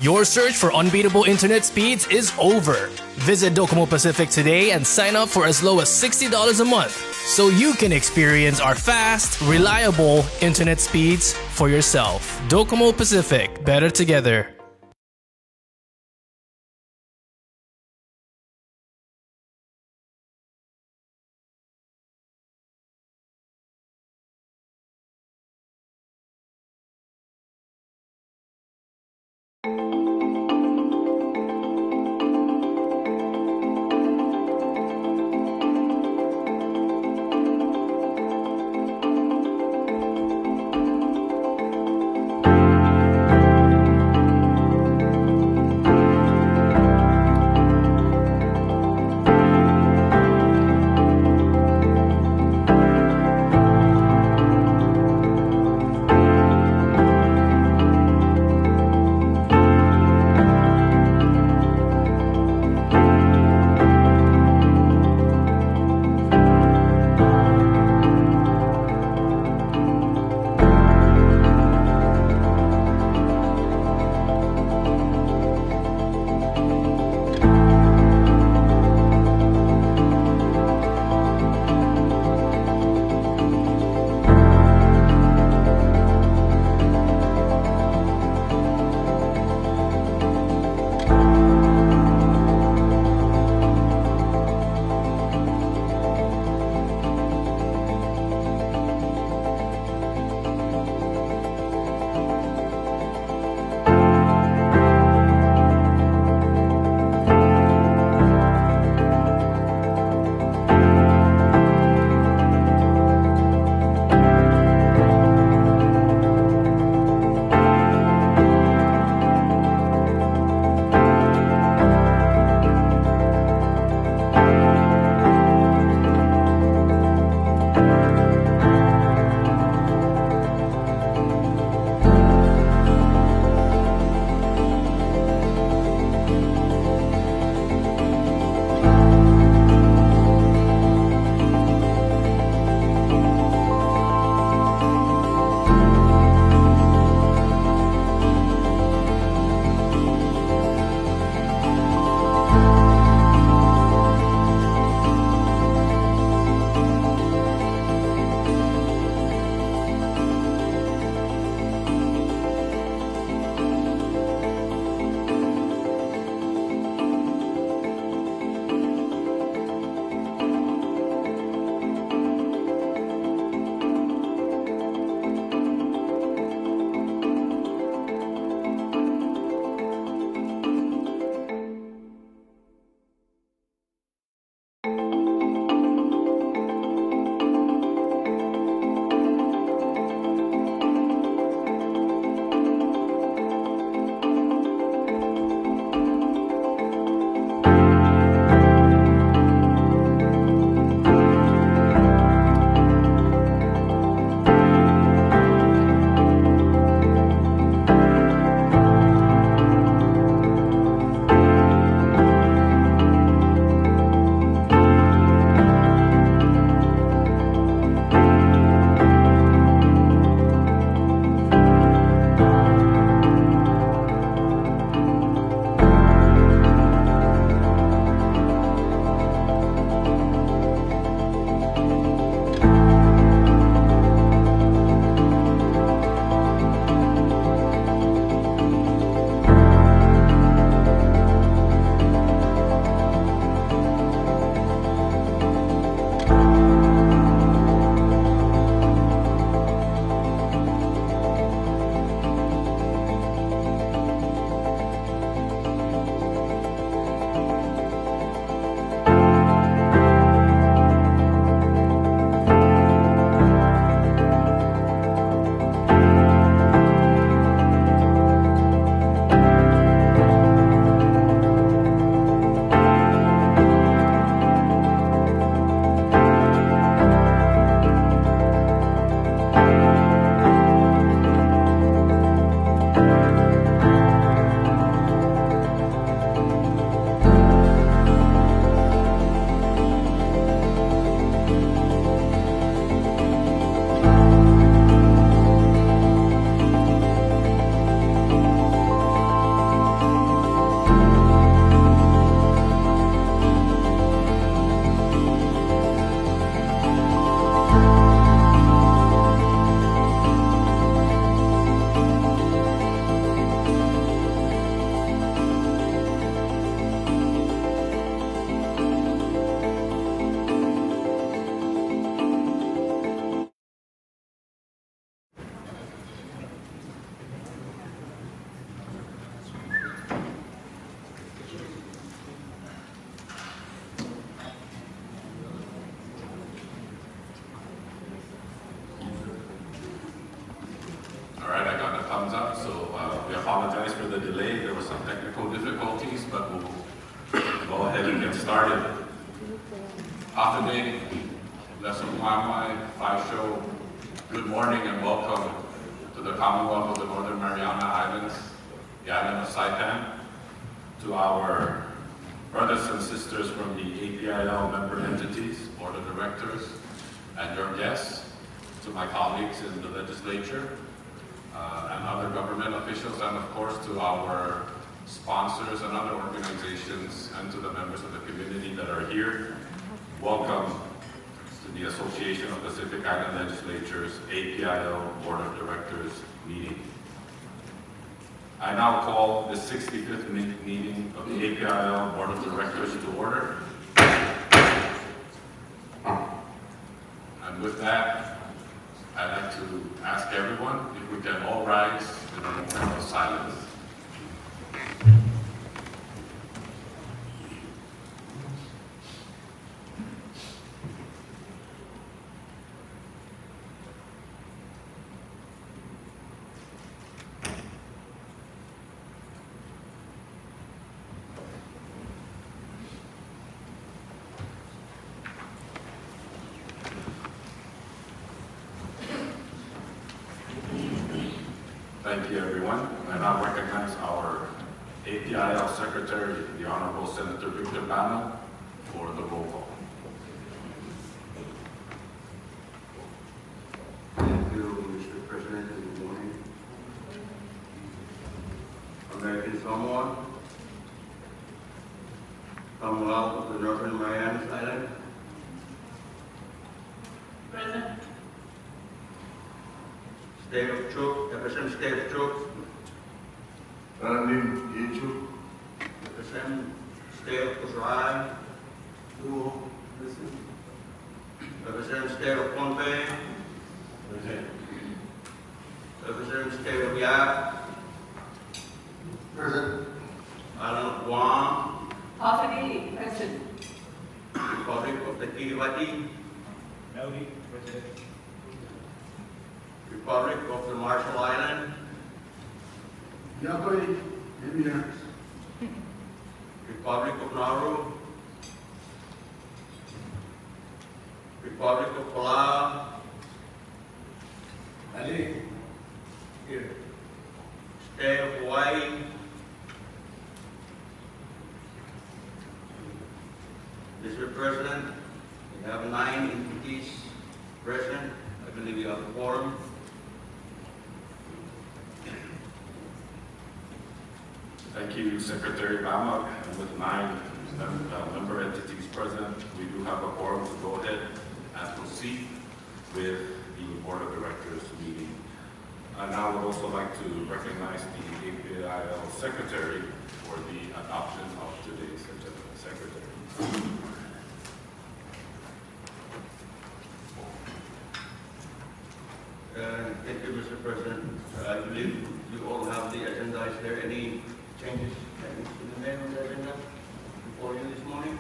Your search for unbeatable internet speeds is over. Visit Docomo Pacific today and sign up for as low as $60 a month so you can experience our fast, reliable internet speeds for yourself. Docomo Pacific, better together. apologize for the delay. There were some technical difficulties, but we'll go ahead and get started. Afternoon, Lesson Mangloña, Show. Good morning and welcome to the Commonwealth of the Northern Mariana Islands, the island of Saipan, to our brothers and sisters from the APIL member entities, board of directors, and your guests, to my colleagues in the legislature, and other government officials, and of course to our sponsors and other organizations, and to the members of the community that are here. Welcome to the Association of Pacific Island Legislatures APIL Board of Directors meeting. I now call the 65th meeting of the APIL Board of Directors to order. And with that, I'd like to ask everyone if we can all rise in a moment of silence. Thank you, everyone. I now recognize our APIL Secretary, the Honorable Senator Victor Bano, for the roll call. Thank you, Mr. President, and good morning. American Samoa, Commonwealth of the Northern Mariana Islands. Present. State of Chuuk, represent State of Chuuk. Randim Yichu, Represent State of Kusrai. Represent State of Pohnpei. Represent State of Yap. Present. Island of Guam. Hafani, present. Republic of the Kiribati. Nauri, President. Republic of the Marshall Islands. Yapari, Emirates. Republic of Nauru. Republic of Palau. Ali, here. State of Hawaii. Mr. President, we have 9 entities present. I believe we have a quorum. Thank you, Secretary Bama. And with 9 member entities present, we do have a quorum to go ahead and proceed with the Board of Directors meeting. I now would also like to recognize the APIL Secretary for the adoption of today's agenda. Secretary. Thank you, Mr. President. I believe you all have the agenda. Is there any changes that needs to be made on the agenda before you this morning?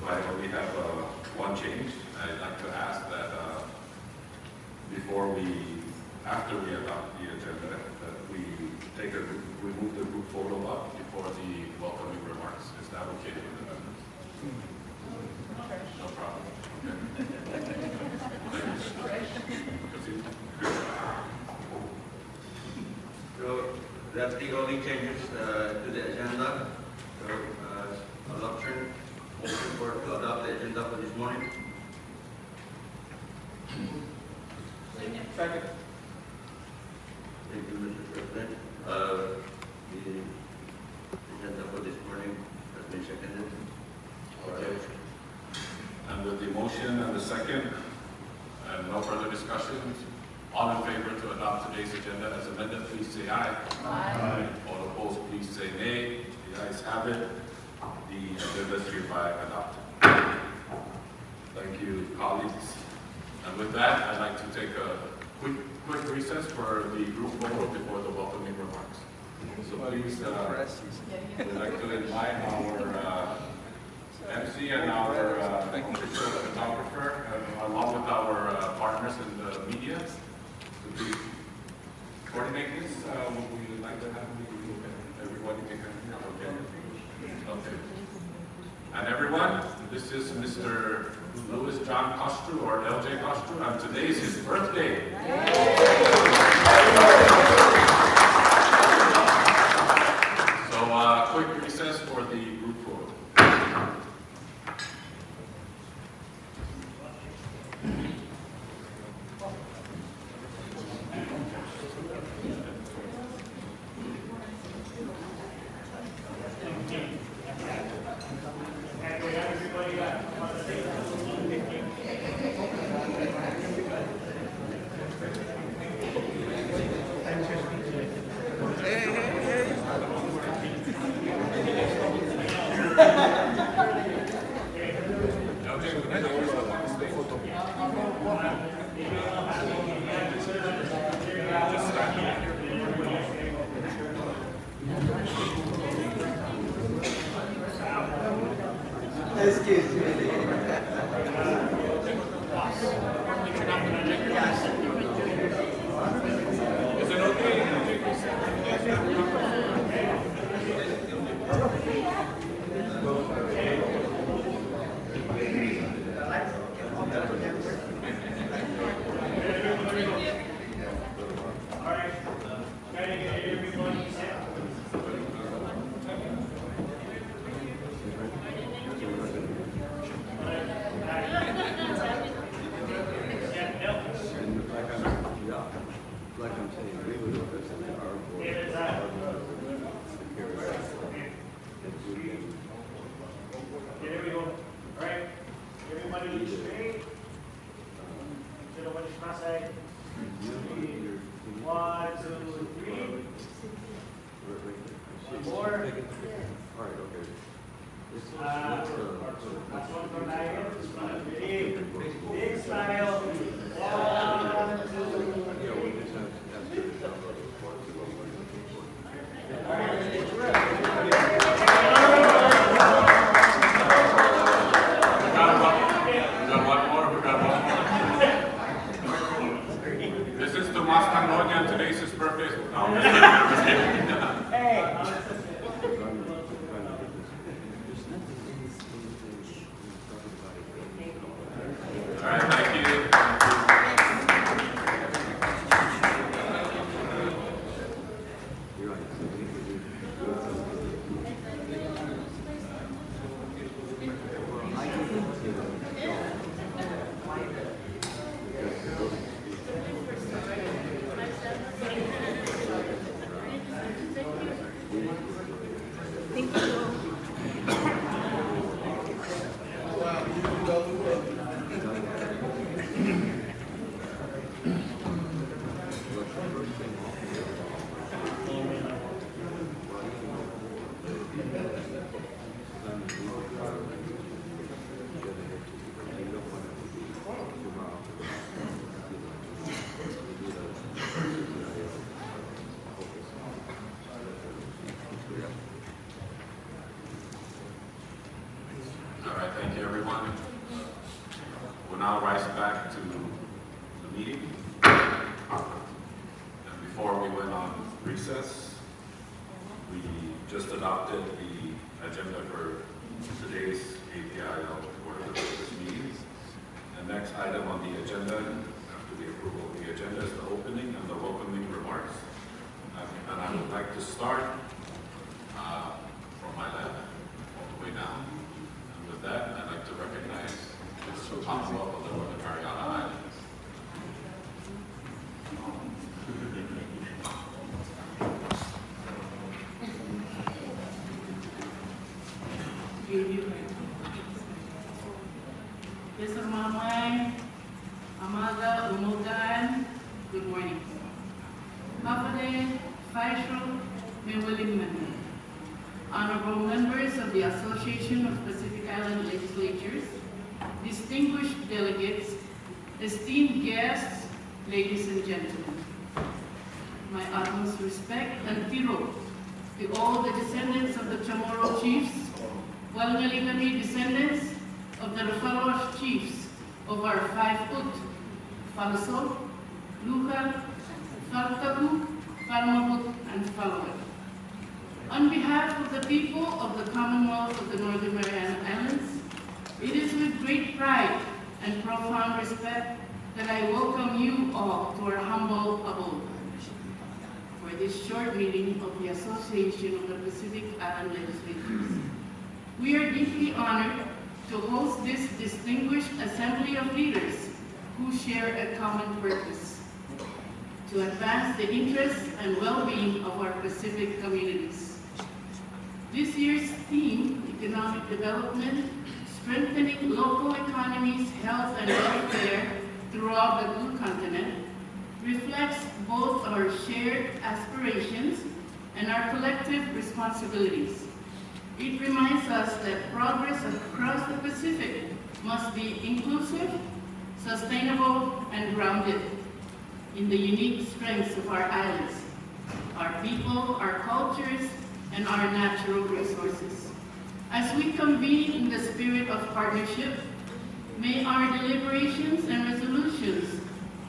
I only have one change. I'd like to ask that after we adopt the agenda, that we move the group photo up before the welcoming remarks. Is that okay with the members? No problem. So that's the only changes to the agenda. So adoption, motion for to adopt the agenda for this morning. Second. Thank you, Mr. President. The agenda for this morning has been seconded. Okay. And with the motion and the second, and no further discussions, all in favor to adopt today's agenda as amended, please say aye. Aye. All opposed, please say nay. The ayes have it. The agenda is hereby adopted. Thank you, colleagues. And with that, I'd like to take a quick recess for the group photo before the welcoming remarks. So please, we'd like to invite our MC and our photographer, along with our Okay. And everyone, this is Mr. Louis John Costru, or LJ Costru, and today is his birthday. So, quick recess for the group vote. Excuse me. Is it okay? All right, try to get everybody set. Like I'm saying, we would look at something our board. It is that. Okay, there we go. All right, everybody straight. Zero, one, cross-eyed. 1, 2, 3. One more. All right, okay. Last one from Diane. Ready? Big smile. 1, 2. Yeah, we just have to download the report, see what we're looking for. We got one more. We got one more. This is Tomas Mangloña, and today's his birthday. All right, thank you. You're right. So we need to do- Well, I can, All right, thank you, everyone. We'll now rise back to the meeting. And before we went on recess, we just adopted the agenda for today's APIL Board of Directors meetings. The next item on the agenda, after the approval of the agenda, is the opening and the welcoming remarks. And I would like to start from my left all the way down. And with that, I'd like to recognize the Commonwealth of the Northern Mariana Islands. Mr. Mamay, Amaga, Umugan, good morning. Mapade, Faisal, Mewaliman. Honorable members of the Association of Pacific Island Legislatures, distinguished delegates, esteemed guests, ladies and gentlemen. My utmost respect and tiro to all the descendants of the Chamorro chiefs, Walngaligami descendants of the Rafalo chiefs of our 5 Ut, Falasol, Lucal, Faltabu, Falmabut, and Falawat. On behalf of the people of the Commonwealth of the Northern Mariana Islands, it is with great pride and profound respect that I welcome you all to our humble abode for this short meeting of the Association of the Pacific Island Legislatures. We are deeply honored to host this distinguished assembly of leaders who share a common purpose: to advance the interests and well-being of our Pacific communities. This year's theme, Economic Development, Strengthening Local Economies, Health and Welfare throughout the Blue Continent, reflects both our shared aspirations and our collective responsibilities. It reminds us that progress across the Pacific must be inclusive, sustainable, and grounded in the unique strengths of our islands, our people, our cultures, and our natural resources. As we convene in the spirit of partnership, may our deliberations and resolutions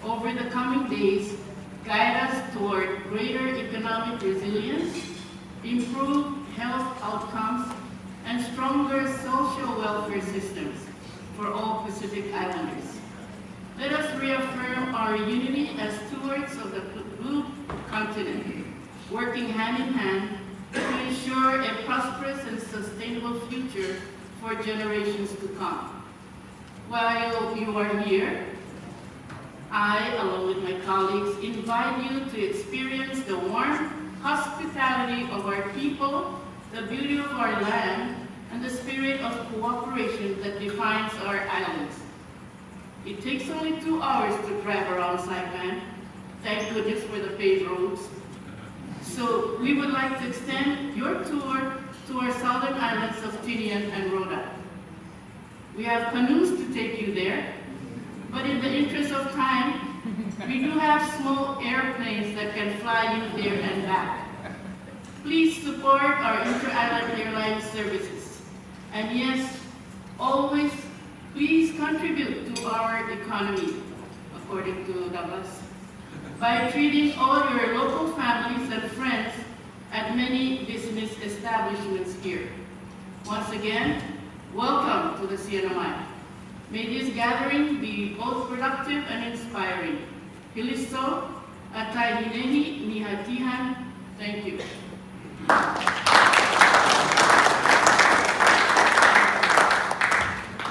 over the coming days guide us toward greater economic resilience, improved health outcomes, and stronger social welfare systems for all Pacific Islanders. Let us reaffirm our unity as stewards of the Blue Continent, working hand in hand to ensure a prosperous and sustainable future for generations to come. While you are here, I, along with my colleagues, invite you to experience the warmth, hospitality of our people, the beauty of our land, and the spirit of cooperation that defines our islands. It takes only 2 hours to drive around Saipan. Thank goodness for the paved roads. So we would like to extend your tour to our southern islands of Tinian and Rhoda. We have canoes to take you there, but in the interest of time, we do have small airplanes that can fly you there and back. Please support our inter-island airline services. And yes, always please contribute to our economy, according to Douglas, by treating all your local families and friends at many business establishments here. Once again, welcome to the CNMI. May this gathering be both productive and inspiring. Hilisto, atay hineni nihatihan. Thank you.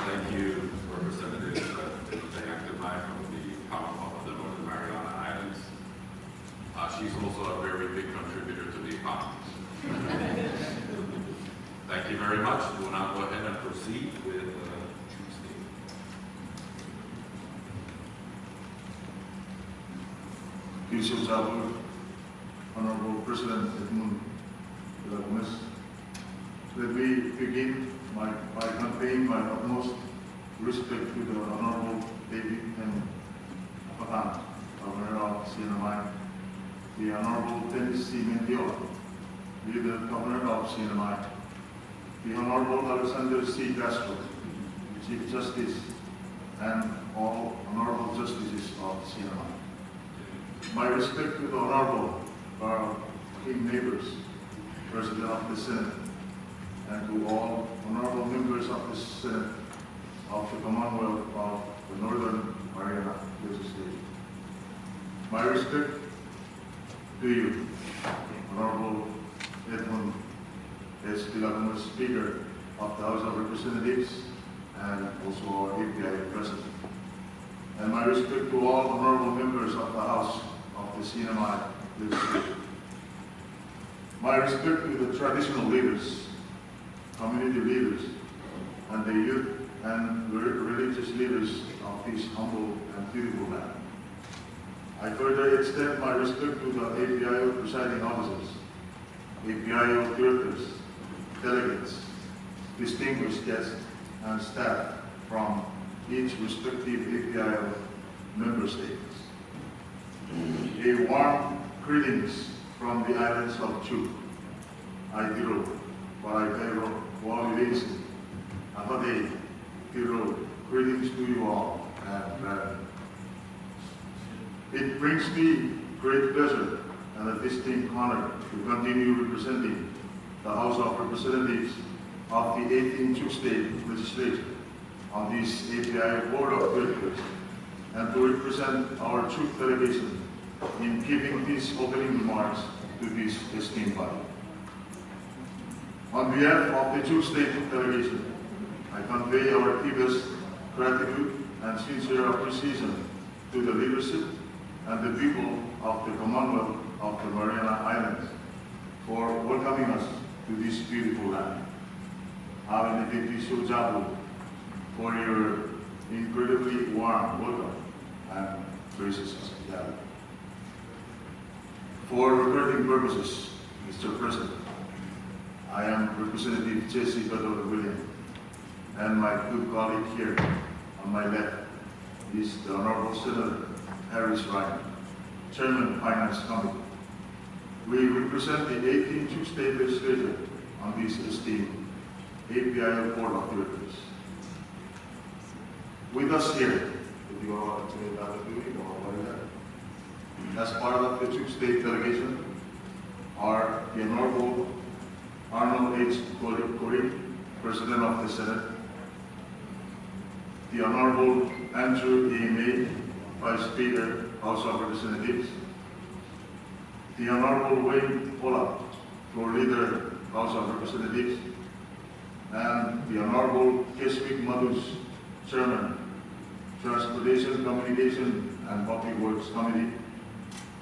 Thank you, Representative Tayactamai from the Commonwealth of the Northern Mariana Islands. She's also a very big contributor to the economy. Thank you very much. We'll now go ahead and proceed with Tuesday. Kisses our Honorable President Edmund Gomez. Let me begin by conveying my utmost respect to the Honorable David M. Apatan, Governor of CNMI, the Honorable Dennis C. Mendiola, Leader Governor of CNMI, the Honorable Alexander C. Castro, Chief Justice, and all Honorable Justices of CNMI. My respect to the Honorable King neighbors, President of the Senate, and to all Honorable members of the Senate of the Commonwealth of the Northern Mariana Legislature. My respect to you, Honorable Edmund S. Gomez, Speaker of the House of Representatives, and also our API President. And my respect to all honorable members of the House of the CNMI Legislature. My respect to the traditional leaders, community leaders, and the youth and religious leaders of this humble and beautiful land. I further extend my respect to the APIO presiding officers, APIO directors, delegates, distinguished guests, and staff from each respective APIO member states. A warm greetings from the islands of Chu, Aitiro, Paraipero, Waliwisi, Ahade, Tiro. Greetings to you all, and it brings me great pleasure and a distinct honor to continue representing the House of Representatives of the 18th State Legislature on this API Board of Directors and to represent our troop delegation in giving these opening remarks to this esteemed body. On behalf of the troop state delegation, I convey our deepest gratitude and sincere appreciation to the leadership and the people of the Commonwealth of the Mariana Islands for welcoming us to this beautiful land. Amin Nititi Jabu for your incredibly warm welcome and gracious hospitality. For recording purposes, Mr. President, I am Representative Jesse Bador William, and my good colleague here on my left is the Honorable Senator Harris Ryan, Chairman Finance Committee. We represent the 18th State Legislature on this esteemed API Board of Directors. With us here, as part of the two state delegation are the Honorable Arnold H. Corey, President of the Senate, the Honorable Andrew A. May, Vice Speaker, House of Representatives, the Honorable Wayne Pola, Floor Leader, House of Representatives, and the Honorable Keswick Madhus, Chairman, Transportation, Communication, and Public Works Committee,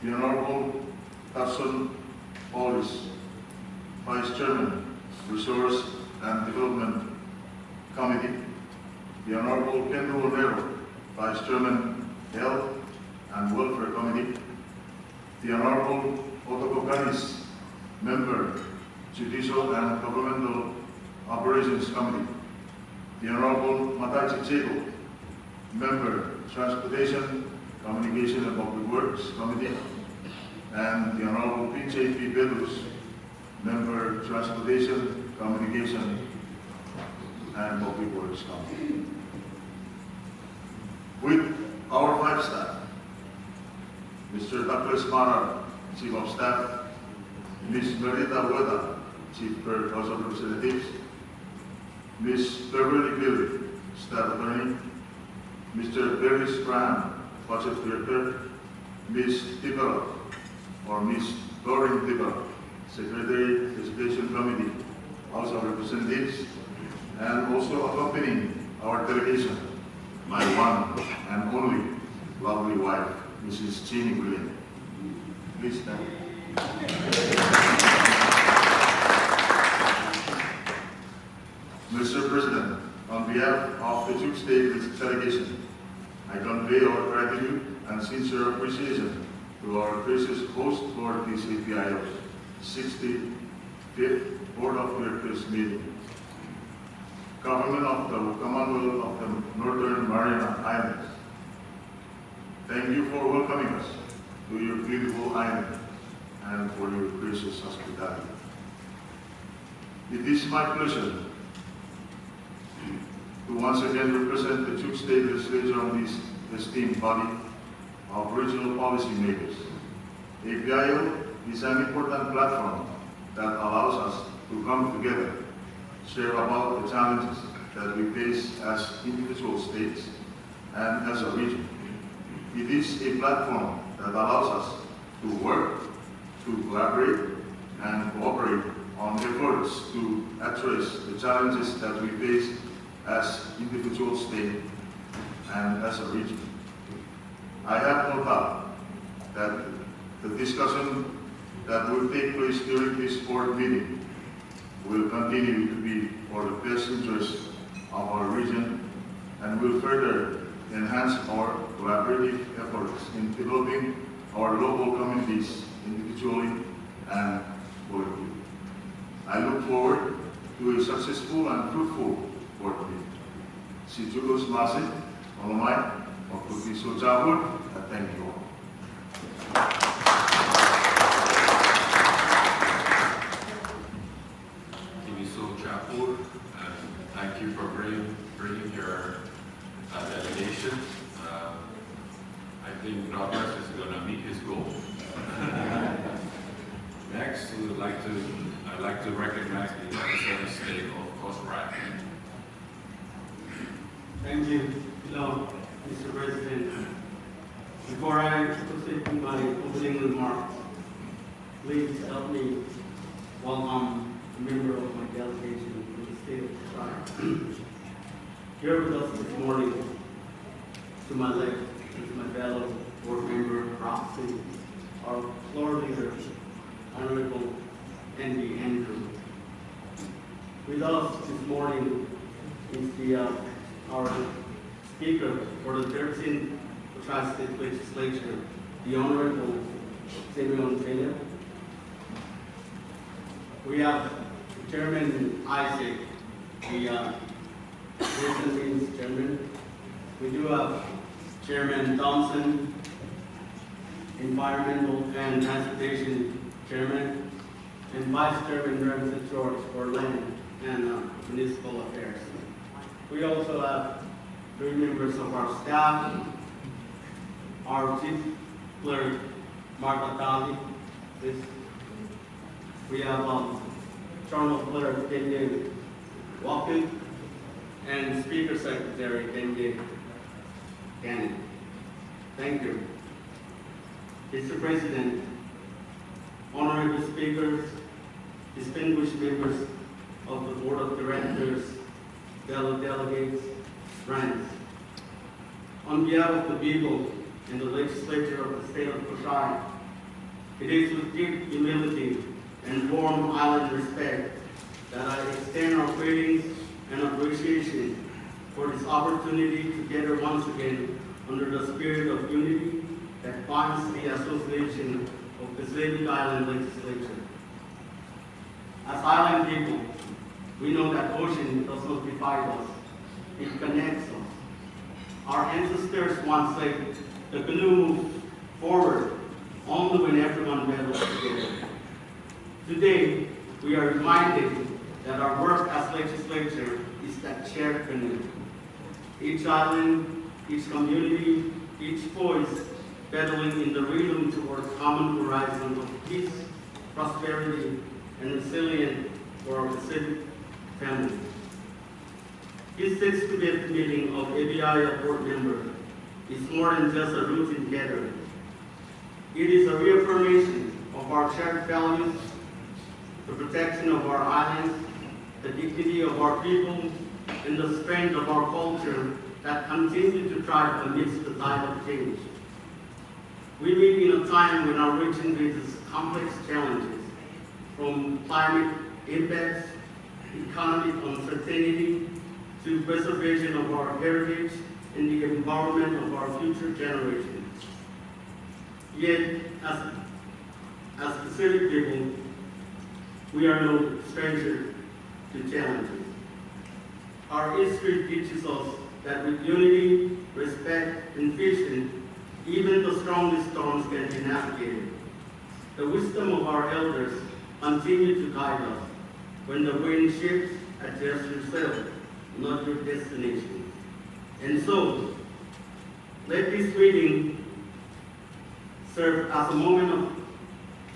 the Honorable Tasson Paulus, Vice Chairman, Resource and Development Committee, the Honorable Ken Romero, Vice Chairman, Health and Welfare Committee, the Honorable Otto Ganis, Member, Judicial and Governmental Operations Committee, the Honorable Matachi Chego, Member, Transportation, Communication and Public Works Committee, and the Honorable P.J. P. Bedus, Member, Transportation, Communication and Public Works Committee. With our five staff, Mr. Douglas Mara, Chief of Staff, Ms. Merita Weda, Chief Clerk, House of Representatives, Ms. Beverly Billy, Staff Attorney, Mr. Barry Strand, Budget Director, Ms. Tibera, or Ms. Doreen Tibera, Secretary, Education Committee, House of Representatives, and also accompanying our delegation, my one and only lovely wife, Mrs. Jeannie William. Please stand. Mr. President, on behalf of the two state delegation, I convey our gratitude and sincere appreciation to our gracious host for this APIO's 65th Board of Directors meeting. Government of the Commonwealth of the Northern Mariana Islands, thank you for welcoming us to your beautiful island and for your gracious hospitality. It is my pleasure to once again represent the two state legislature on this esteemed body of regional policy makers. APIO is an important platform that allows us to come together, share about the challenges that we face as individual states and as a region. It is a platform that allows us to work, to collaborate, and cooperate on efforts to address the challenges that we face as individual state and as a region. I have no doubt that the discussion that will take place during this board meeting will continue to be for the best interest of our region and will further enhance our collaborative efforts in developing our local communities individually and collectively. I look forward to a successful and fruitful board meeting. Si Julius Masi, Olomai, Okuti Jabur, and thank you all. Thank you for bringing your delegation. I think Robert is going to meet his goal. Next, I'd like to recognize the Secretary of State of Costa Rica. Thank you. Hello, Mr. President. Before I proceed with my opening remarks, please help me welcome a member of my delegation from the state of Costa Rica. Here with us this morning, to my left, is my fellow board member, Roxy, our floor leader, Honorable Andy Andrew. With us this morning is our Speaker for the 13th Tri-State Legislature, the Honorable Saipan. We have Chairman Isaac, the Recent Chairman. We do have Chairman Thompson, Environmental and Transportation Chairman, and Vice Chairman Reverend George for Land and Municipal Affairs. We also have 3 members of our staff, our Chief Clerk, Mark Atali. We have Charles Clerk, Kenyon Walken, and Speaker Secretary, Kenyon Cannon. Thank you. Mr. President, honorable speakers, distinguished members of the Board of Directors, fellow delegates, friends. On behalf of the people in the legislature of the state of Costa Rica, it is with deep humility and warm island respect that I extend our greetings and appreciation for this opportunity to gather once again under the spirit of unity that binds the Association of Pacific Island Legislature. As island people, we know that ocean does not divide us, it connects us. Our ancestors once said, the canoe moves forward only when everyone battles together. Today, we are reminded that our work as legislature is that shared canoe. Each island, each community, each voice battling in the rhythm towards common horizon of peace, prosperity, and resilience for our Pacific family. This 65th meeting of ABI board members is more than just a routine gathering. It is a reaffirmation of our shared values, the protection of our islands, the dignity of our people, and the strength of our culture that continue to thrive amidst the tide of change. We live in a time when our region faces complex challenges, from climate impacts, economic uncertainty, to preservation of our heritage and the empowerment of our future generations. Yet, as Pacific people, we are no stranger to challenges. Our history teaches us that with unity, respect, and vision, even the strongest storms can be navigated. The wisdom of our elders continue to guide us. When the wind shifts, adjust yourself, not your destination. And so, let this meeting serve as a moment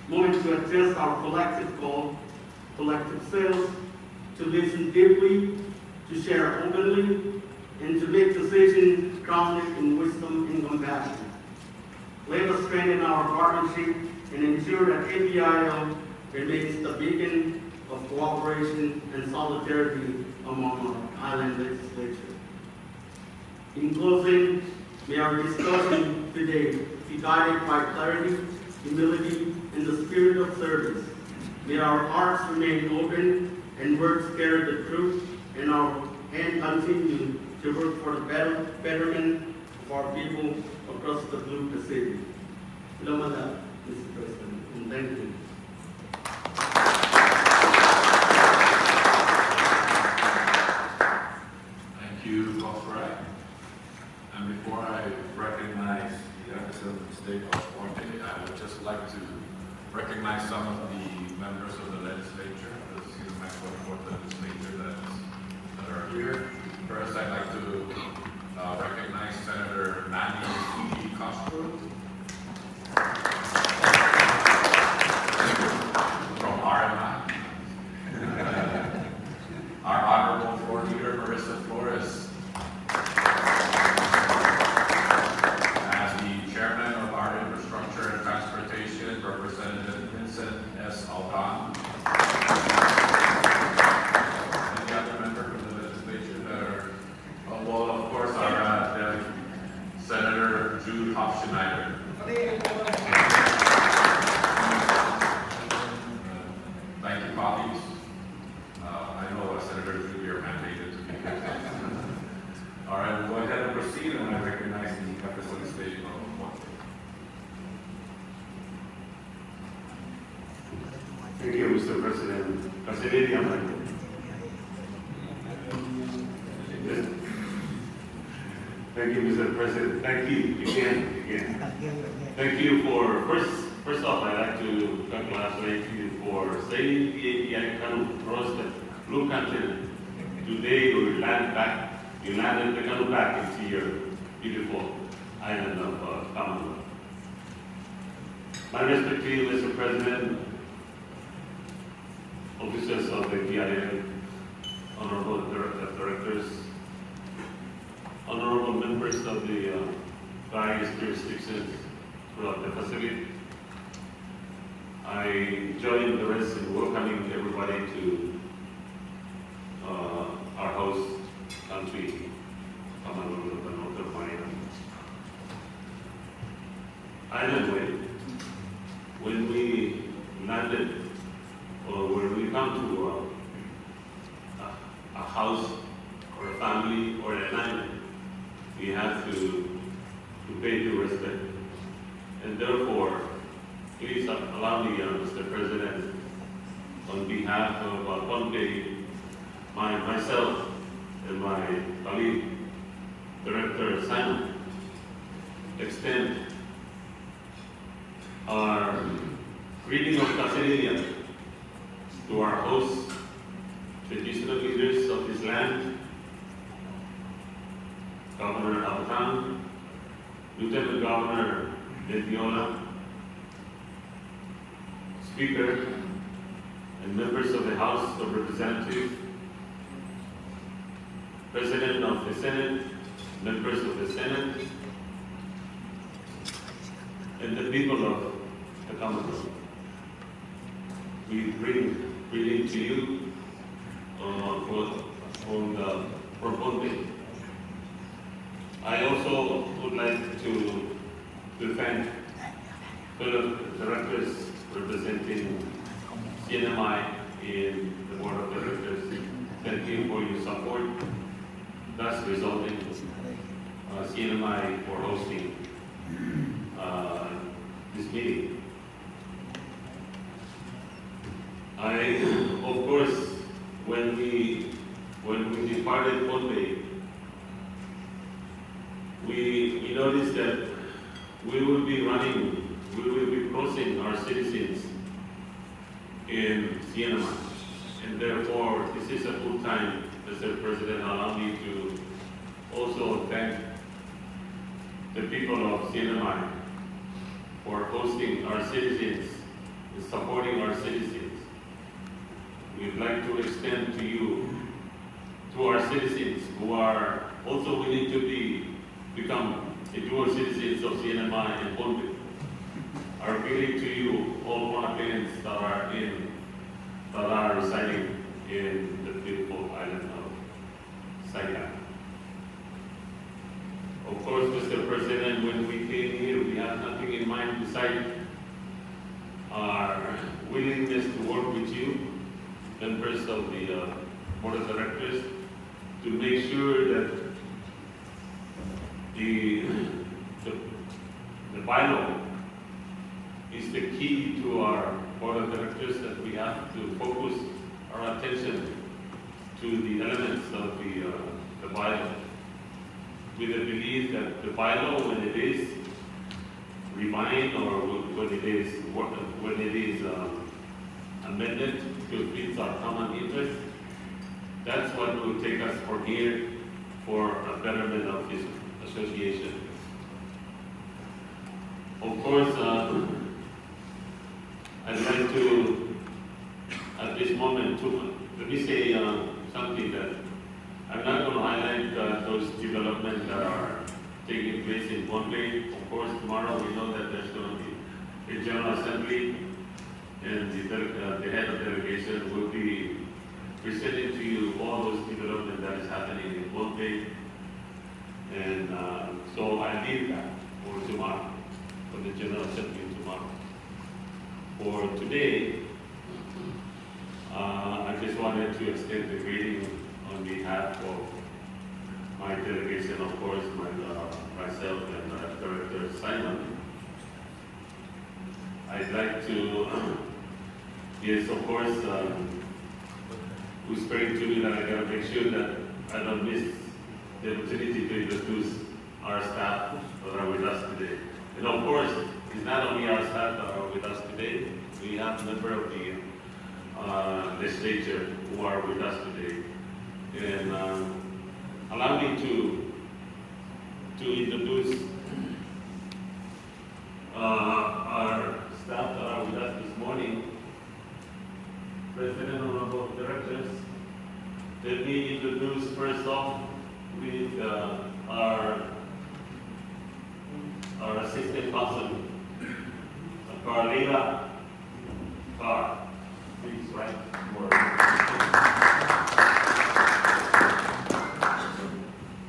to adjust our collective goal, collective selves, to listen deeply, to share openly, and to make decisions grounded in wisdom and compassion. Let us strengthen our partnership and ensure that ABIL remains the beacon of cooperation and solidarity among our island legislature. In closing, may our discussion today be guided by clarity, humility, and the spirit of service. May our hearts remain open and words carry the truth, and continue to work for the betterment of our people across the Blue Pacific. Mr. President, and thank you. Thank you, Congressman. And before I recognize the Secretary of State of Washington, I would just like to recognize some of the members of the legislature, the Mexico legislature that are here. First, I'd like to recognize Senator Manny P. Castro. Jude Hofschneider. Thank you, colleagues. I know Senator Jude are mandated to be here. All right, we'll go ahead and proceed, and I recognize the representation of the board. Thank you, Mr. President. Thank you, Mr. President. Thank you again. Thank you for, first off, I'd like to congratulate you for sailing the API canoe across the blue continent. Today you landed the canoe back into your beautiful island of Commonwealth. My respect to you, Mr. President, officers of the PIA, honorable directors, honorable members of the various jurisdictions throughout the facility. I join the rest in welcoming everybody to our host country, Commonwealth of the Northern Mariana Island. When we landed, or when we come to a house or a family or an island, we have to pay due respect. And therefore, please allow me, Mr. President, on behalf of Ponte, myself and my colleague, Director Saipan, extend our greeting of Casillas to our hosts, traditional leaders of this land, Governor Altan, Lieutenant Governor Mendiola, Speaker, and members of the House of Representatives, President of the Senate, members of the Senate, and the people of the Commonwealth. We bring greeting to you for Ponte. I also would like to thank fellow directors representing CNMI in the Board of Directors. Thank you for your support, thus resulting CNMI for hosting this meeting. Of course, when we departed Ponte, we noticed that we will be crossing our citizens in CNMI. And therefore, this is a good time, Mr. President, allow me to also thank the people of CNMI for hosting our citizens and supporting our citizens. We'd like to extend to our citizens who are also willing to become dual citizens of CNMI and Ponte. Our greeting to you, all Ponapeans that are residing in the beautiful island of Saipan. Of course, Mr. President, when we came here, we have nothing in mind besides our willingness to work with you, members of the Board of Directors, to make sure that the bylaw is the key to our Board of Directors, that we have to focus our attention to the elements of the bylaw, with the belief that the bylaw, when it is refined or when it is amended to fit our common interest, that's what will take us from here for a betterment of this association. Of course, I'd like to, at this moment, let me say something that I'm not going to highlight those developments that are taking place in Ponte. Of course, tomorrow we know that there's going to be a General Assembly, and the head of delegation will be presenting to you all those developments that is happening in Ponte. And so I leave that for tomorrow, for the General Assembly tomorrow. For today, I just wanted to extend the greeting on behalf of my delegation, of course, myself and Director Saipan. I'd like to, yes, of course, whispering to me that I gotta make sure that I don't miss the opportunity to introduce our staff that are with us today. And of course, it's not only our staff that are with us today, we have members of the Legislature who are with us today. And allow me to introduce our staff that are with us this morning. President, honorable directors, let me introduce first off with our assistant counsel, Carlita Carr. Please, right?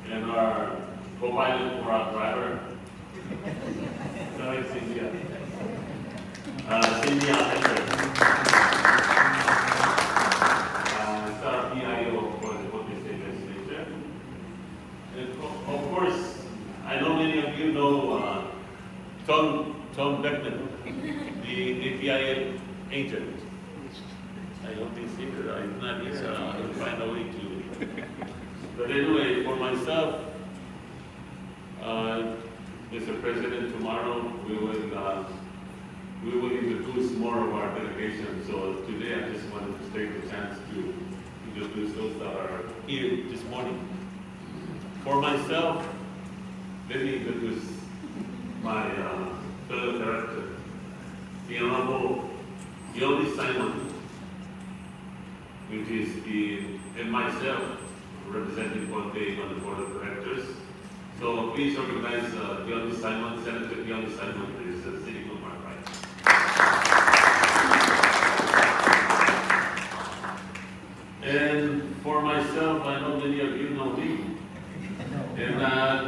And our co-pilot for our driver, sorry, Cynthia. Cynthia Hunter. Our PIO for the Philippine State Legislature. And of course, I know many of you know Tom Beckman, the PIO agent. I don't think he's not here. I'll find a way to. But anyway, for myself, Mr. President, tomorrow we will introduce more of our delegation. So today I just wanted to take the chance to introduce those that are here this morning. For myself, let me introduce my fellow director, the Honorable Saipan, which is and myself, representing Ponte on the Board of Directors. So please recognize Saipan, Senator Saipan, who is sitting on my right. And for myself, I know many of you know me. And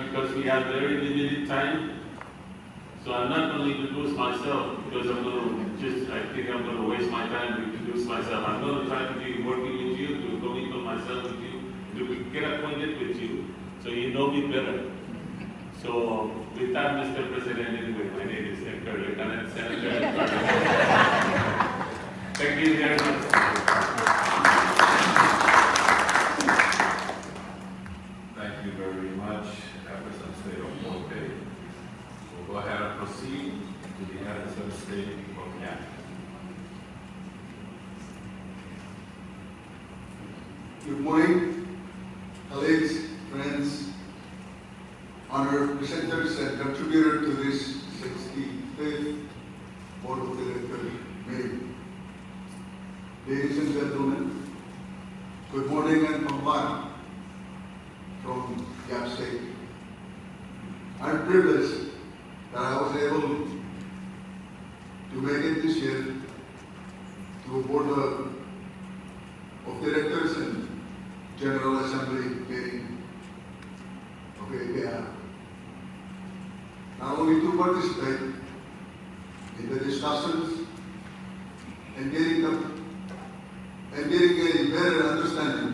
because we have very limited time, so I'm not going to introduce myself because I think I'm going to waste my time to introduce myself. I'm going to try to be working with you, to communicate myself with you, to get acquainted with you, so you know me better. So with that, Mr. President, anyway, my name is Lieutenant Senator. Thank you very much. Thank you very much, Representative Ponte. We'll go ahead and proceed to the heads of state of Canada. Good morning, colleagues, friends, honored presenters and contributor to this 65th Board of Directors meeting. Ladies and gentlemen, good morning and pampana from Yap State. I'm privileged that I was able to make it this year to a Board of Directors and General Assembly meeting of API. Not only to participate in the discussions and getting a better understanding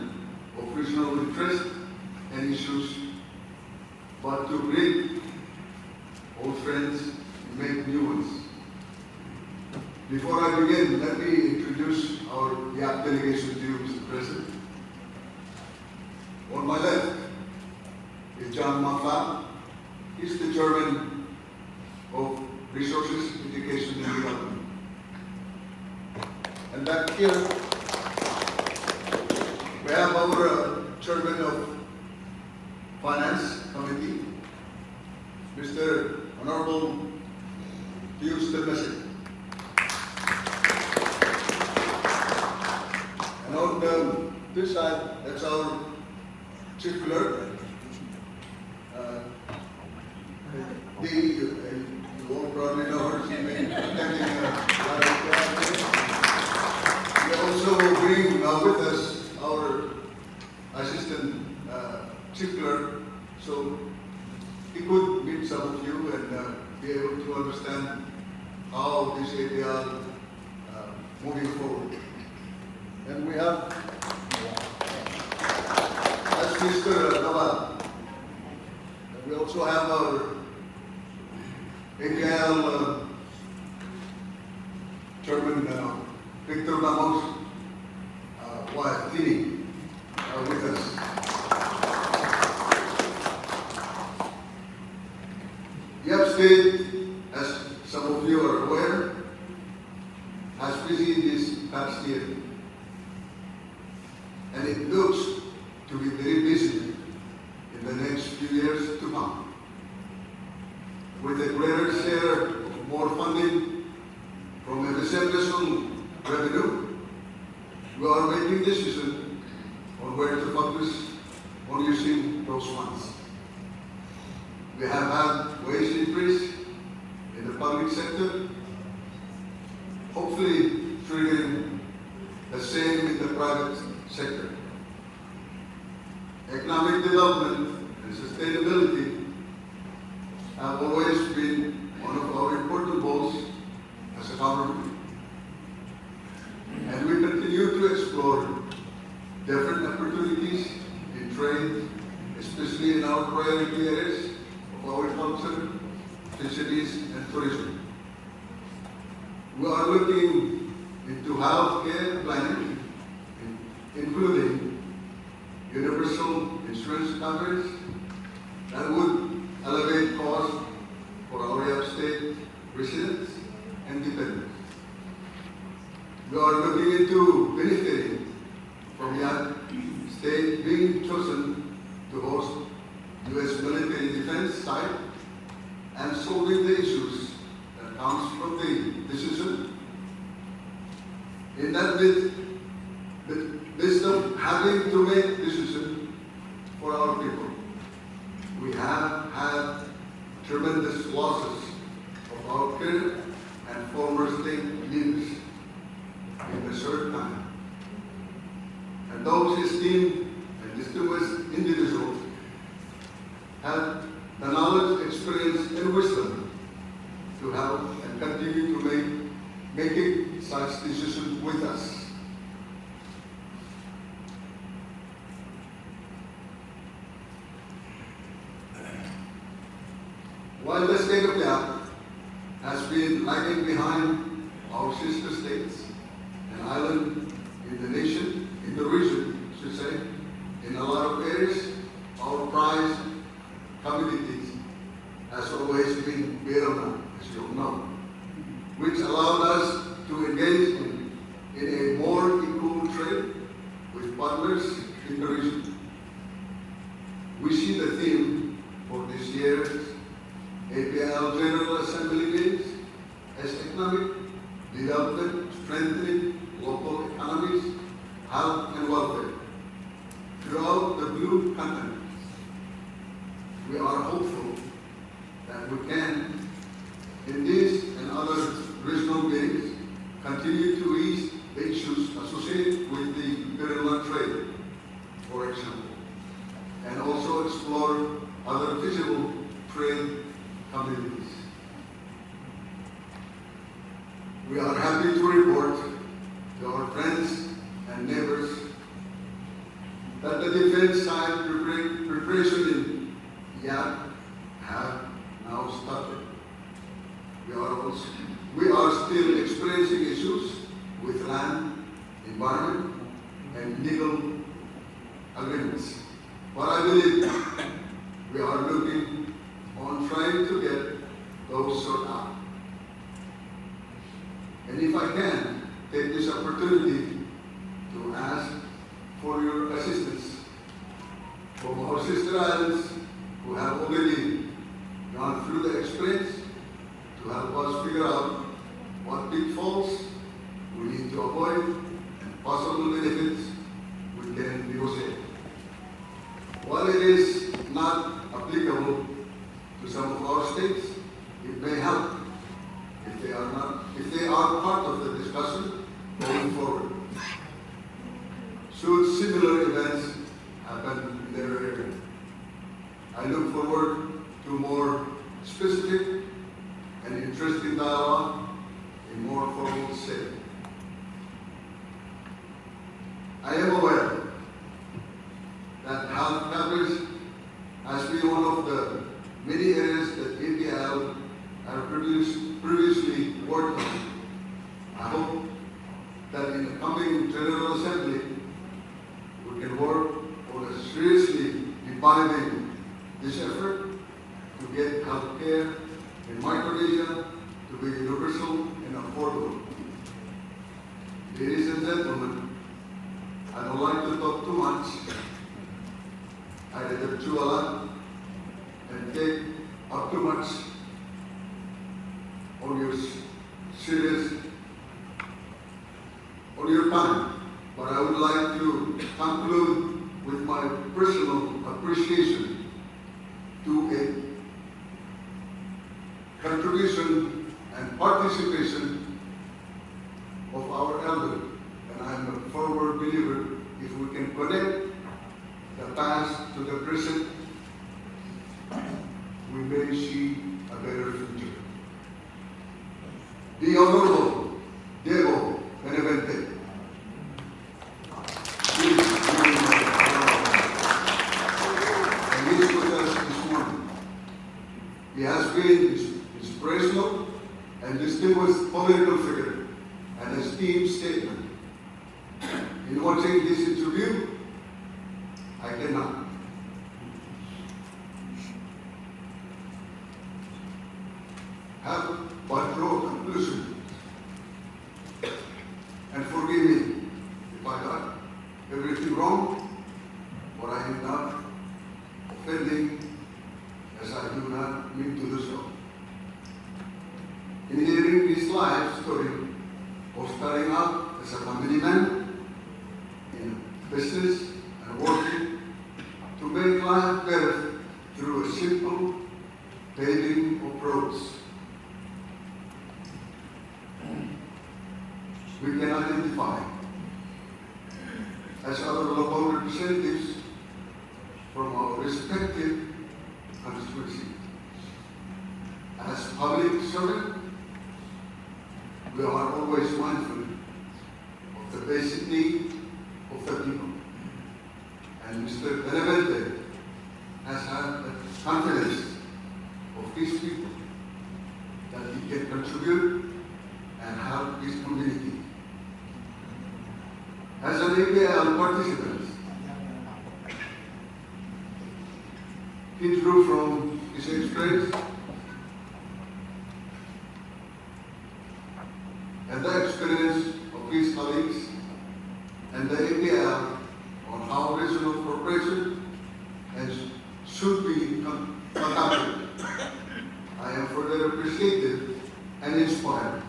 of regional interest and issues, but to greet old friends and make new ones. Before I begin, let me introduce our YAP delegation to you, Mr. President. On my left is John Mafla. He's the Chairman of Resources, Education and Development. And back here, we have our Chairman of Finance Committee, Mr. Honorable Pius Termesik. And on this side, that's our Chief Clerk. You all probably know her. She's been attending We also bring with us our Assistant Chief Clerk, so he could meet some of you and be able to understand how this APL moving forward. And we have, as Mr. Rabago, we also have our APL Chairman Victor Ramos' wife, Tini, with us. Yap State, as some of you are aware, has busy this past year. And it looks to be very busy in the next few years to come. With a greater share of more funding from MSM revenue, we are making decisions on where to focus on using those funds. We have had wage increase in the public sector, hopefully triggering the same in the private sector. Economic development and sustainability have always been one of our important goals as a government. And we continue to explore different opportunities in trade, especially in our priority areas of agriculture, fisheries, and tourism. We are looking into healthcare planning, including universal insurance coverage that would elevate costs for our Yap State residents and dependents. We are looking into benefiting from Yap State being chosen to host U.S. military defense site and solving the issues that comes from the decision. In that midst of having to make decisions for our people, we have had tremendous losses of our current and former state leaders in a short time. And those esteemed and distinguished individuals have the knowledge, experience, and wisdom to help and continue to making such decisions with us. While the state of Yap has been lagging behind our sister states and island in the nation, in the region, I should say, in a lot of areas, our prized communities has always been Birama, as you all know, which allowed us to engage in a more equal trade with partners in the region. We see the theme for this year's APL General Assembly meetings as economic development, strengthening local economies, health and welfare. Throughout the Blue Continent, we are hopeful that we can, in these and other regional meetings, continue to ease the issues associated with the Birama trade, for example, and also explore other feasible trade communities. We are happy to report to our friends and neighbors that the defense side preparation in Yap have now started. We are still experiencing issues with land, environment, and legal agreements. But I believe we are looking on trying to get those sorted out. And if I can take this opportunity to ask for your assistance from our sister islands who have already gone through the experience to help us figure out what pitfalls we need to avoid and possible benefits we can negotiate. While it is not applicable to some of our states, it may help if they are part of the discussion going forward. Should similar events happen in their area, I look forward to more specific have previously worked on. I hope that in the coming General Assembly, we can work on seriously reviving this effort to get health care in Micronesia to be universal and affordable. Ladies and gentlemen, I don't like to talk too much. I rather chew a lot and take up too much on your time. But I would like to conclude with my personal appreciation to a contribution and participation of our elder. And I'm a forward believer, if we can connect the past to the present, we may see a better future. The Honorable Diego Benavente. And he's with us this morning. He has been inspirational and distinguished political figure and esteemed statement. In watching this interview, I cannot have but draw a conclusion. And forgive me if I got everything wrong, or I am not offending, as I do not mean to do so. In hearing this life story of starting out as a family man in business and working to make life better through a simple paving of roads, we can identify as our local representatives from our respective constituencies. As public servant, we are always mindful of the basic need of the people. And Mr. Benavente has had the confidence of his people that he can contribute and help his community. As an APL participant, he drew from his experience and the experience of his colleagues and the APL on how regional cooperation should be conducted. I am further appreciated and inspired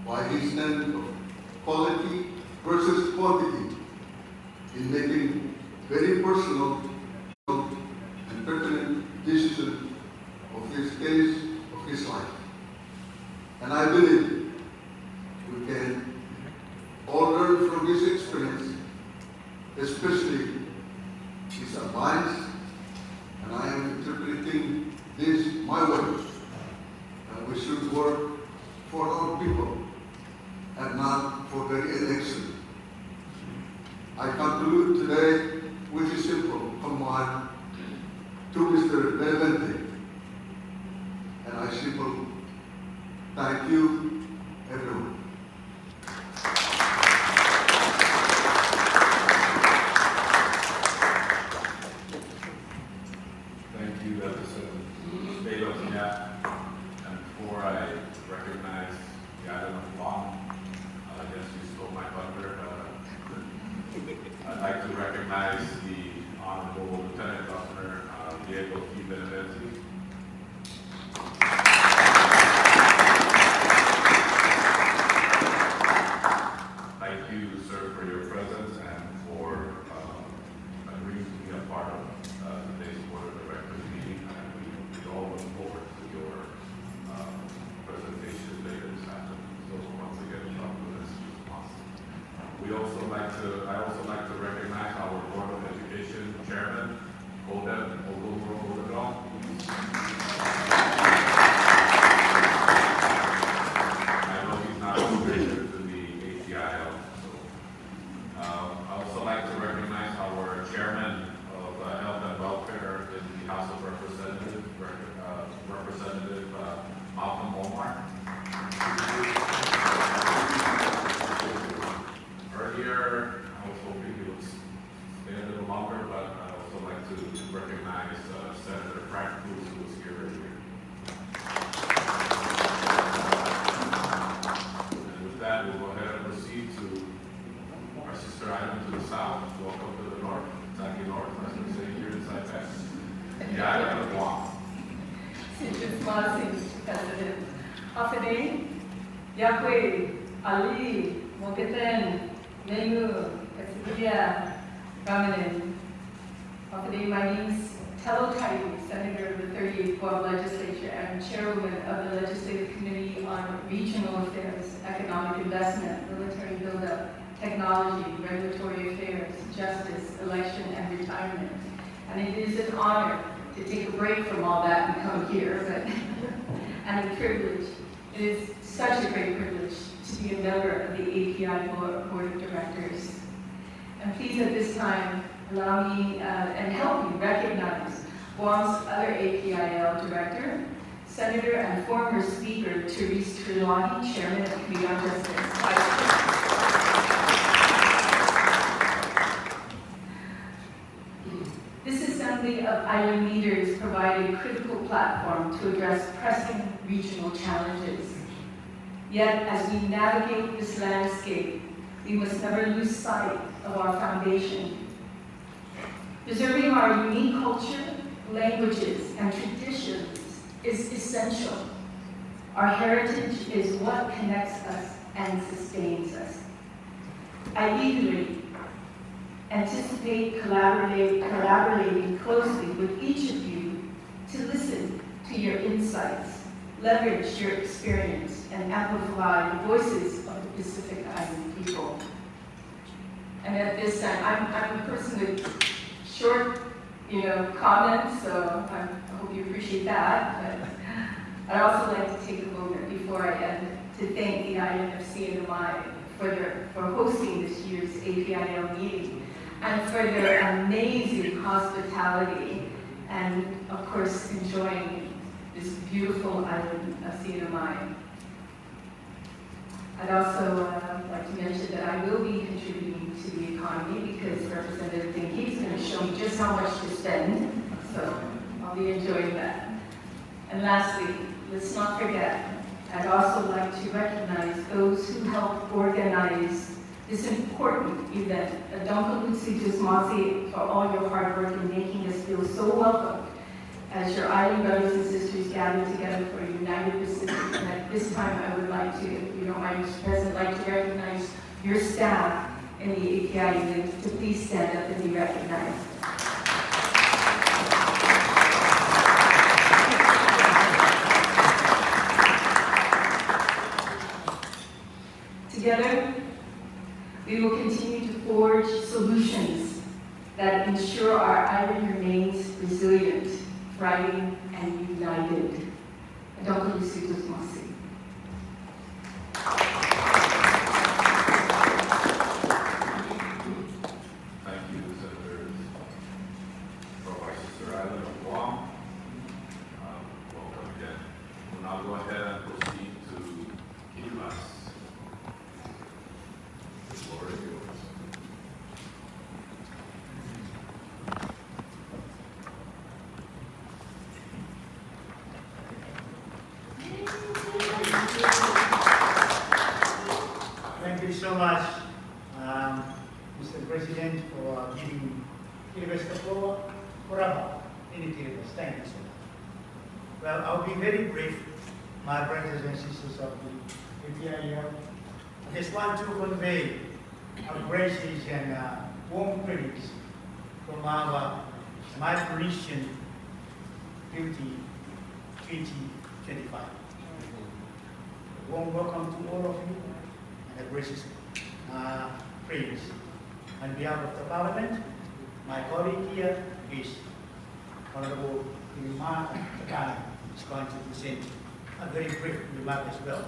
by his stand of quality versus quantity in making very personal and pertinent decisions of his case, of his life. And I believe we can all learn from his experience, especially his advice, and I am interpreting this my way, that we should work for our people and not for their election. I conclude today with a simple command to Mr. Benavente, and I simply thank you, everyone. Thank you, Representative Saipan. And before I recognize the item of law, I guess you stole my thunder. I'd like to recognize the Honorable Lieutenant Governor Diego P. Benavente. Thank you, sir, for your presence and for agreeing to be a part of today's Board of Directors meeting. And we all look forward to your Mr. President. Afternoon, Yakwe, Ali, Mogeten, Mengu, Kasidia, Ramanan. Afternoon, my name is Tello Taibu, Senator of the 38th Guam Legislature and Chairwoman of the Legislative Committee on Regional Affairs, Economic Investment, Military Buildup, Technology, Regulatory Affairs, Justice, Election, and Retirement. And it is an honor to take a break from all that and come here, and a privilege. It is such a great privilege to be a member of the API Board of Directors. And please at this time, allow me and help me recognize Guam's other APIL Director, Senator and former Speaker Therese Trilotti, Chairman of the Committee on Justice. This assembly of island leaders provided a critical platform to address pressing regional challenges. Yet, as we navigate this landscape, we must never lose sight of our foundation. Preserving our unique culture, languages, and traditions is essential. Our heritage is what connects us and sustains us. I eagerly anticipate collaborating closely with each of you to listen to your insights, leverage your experience, and amplify the voices of the Pacific Island people. And at this time, I'm a person with short, comments, so I hope you appreciate that. But I'd also like to take a moment before I end to thank the island of CNMI for hosting this year's APIL meeting and for their amazing hospitality and, of course, enjoying this beautiful island of CNMI. I'd also like to mention that I will be contributing to the economy because Representative Dinky is going to show me just how much to spend, so I'll be enjoying that. And lastly, let's not forget, I'd also like to recognize those who helped organize this important event. Adonkalutsi Jusmasi for all your hard work in making us feel so welcome as your island brothers and sisters gather together for a united Pacific. And at this time, I would like to, if you don't mind, Mr. President, like to recognize your staff in the API unit to please stand up and be recognized. Together, we will continue to forge solutions that ensure our island remains resilient, thriving, and united. Adonkalutsi Jusmasi. Thank you, Senators from our sister island of Guam. Welcome again. We'll now go ahead and proceed to Kimas. The floor is yours. Thank you so much, Mr. President, for giving us the floor for Rabago. Thank you so much. Well, I'll be very brief, my brothers and sisters of the APIL. I just want to convey our graces and warm greetings from my Parisian Beauty 2025. Warm welcome to all of you and a gracious praise. On behalf of the Parliament, my colleague here is Honorable Imam Takana is going to present a very brief remark as well.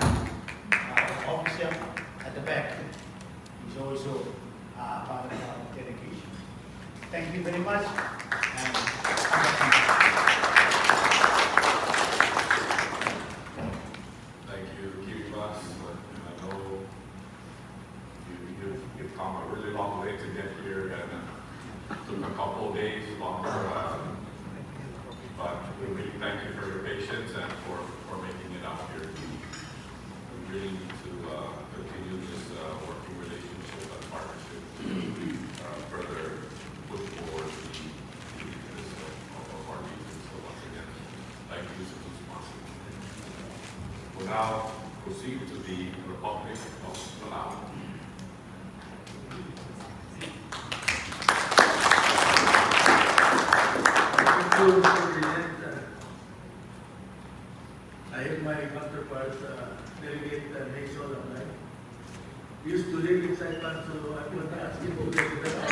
Our officer at the back is also part of our delegation. Thank you very much. Thank you, Kimas. I know you've come a really long way to get here, and it took a couple of days longer. But we really thank you for your patience and for making it out here. We really need to continue this working relationship and partnership to further push forward the of our now proceed to the Republic of Palau. Thank you, Mr. President. I have my counterpart, Delegate Hazel Amlay. He used to live in Saipan, so I want to ask him to get to that.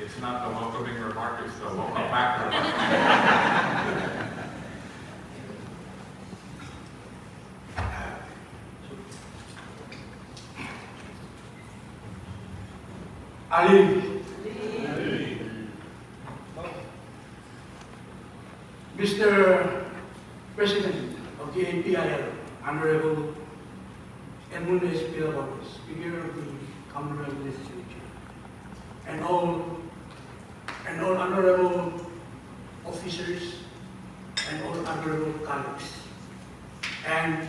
It's not the welcoming remark, it's the welcome back remark. Ali. Mr. President of the APIL, Honorable Edmund S. Rabago, Speaker of the Commonwealth Legislature, and all honorable officers and all honorable colleagues, and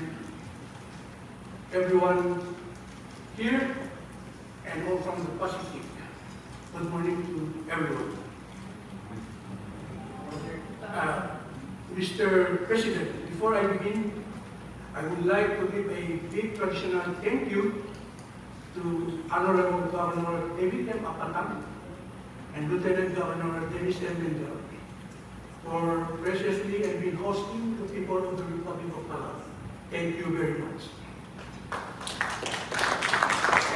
everyone here and all from the Pacific. Good morning to everyone. Mr. President, before I begin, I would like to give a big traditional thank you to Honorable Governor David M. Apatang and Lieutenant Governor Dennis M. Mendel for graciously and been hosting the people of the Republic of Palau. Thank you very much.